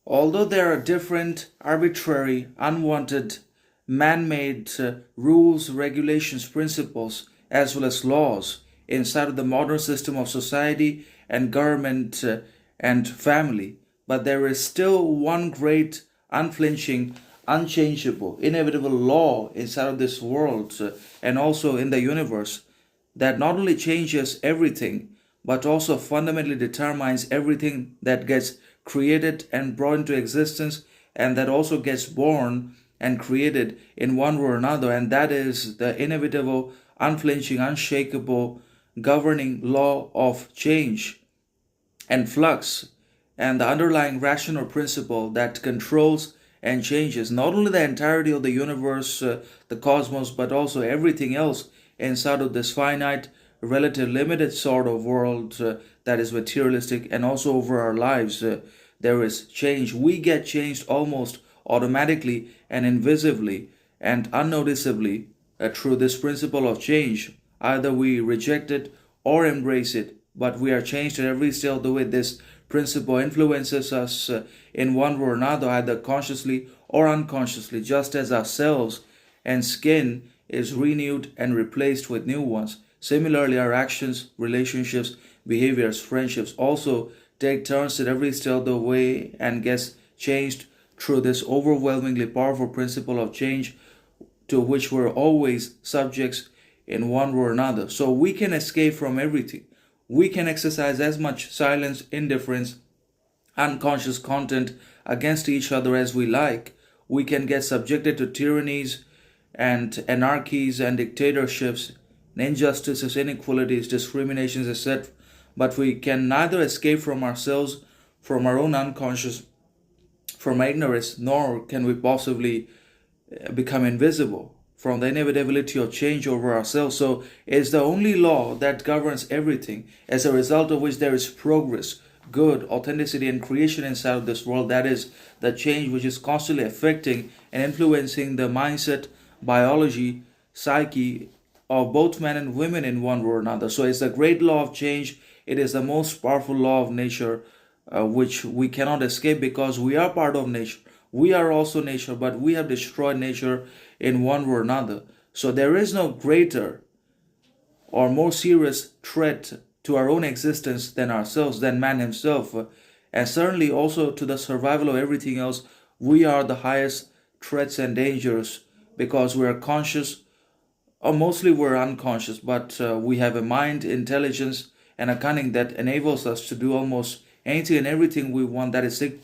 Although there are different, arbitrary, unwanted, man made rules, regulations, principles, as well as laws inside of the modern system of society and government and family, but there is still one great, unflinching, unchangeable, inevitable law inside of this world and also in the universe that not only changes everything but also fundamentally determines everything that gets created and brought into existence and that also gets born and created in one way or another, and that is the inevitable, unflinching, unshakable governing law of change and flux, and the underlying rational principle that controls and changes not only the entirety of the universe, the cosmos, but also everything else inside of this finite, relative, limited sort of world that is materialistic, and also over our lives. There is change. We get changed almost automatically and invisibly and unnoticeably through this principle of change. Either we reject it or embrace it, but we are changed at every step of the way. This principle influences us in one way or another, either consciously or unconsciously, just as our cells and skin is renewed and replaced with new ones. Similarly, our actions, relationships, behaviors, friendships also take turns at every step of the way and gets changed through this overwhelmingly powerful principle of change to which we're always subjects in one way or another. So we can escape from everything. We can exercise as much silence, indifference, unconscious content against each other as we like. We can get subjected to tyrannies and anarchies and dictatorships, injustices, inequalities, discriminations, etc. But we can neither escape from ourselves, from our own unconscious, from ignorance, nor can we possibly become invisible from the inevitability of change over ourselves. So it's the only law that governs everything, as a result of which there is progress, good, authenticity, and creation inside of this world. That is the change which is constantly affecting and influencing the mindset, biology, psyche of both men and women in one way or another. So it's the great law of change. It is the most powerful law of nature, which we cannot escape because we are part of nature. We are also nature, but we have destroyed nature in one way or another. So there is no greater or more serious threat to our own existence than ourselves, than man himself. And certainly also to the survival of everything else, we are the highest threats and dangers because we are conscious, or mostly we're unconscious, but we have a mind, intelligence, and a cunning that enables us to do almost anything and everything we want, that is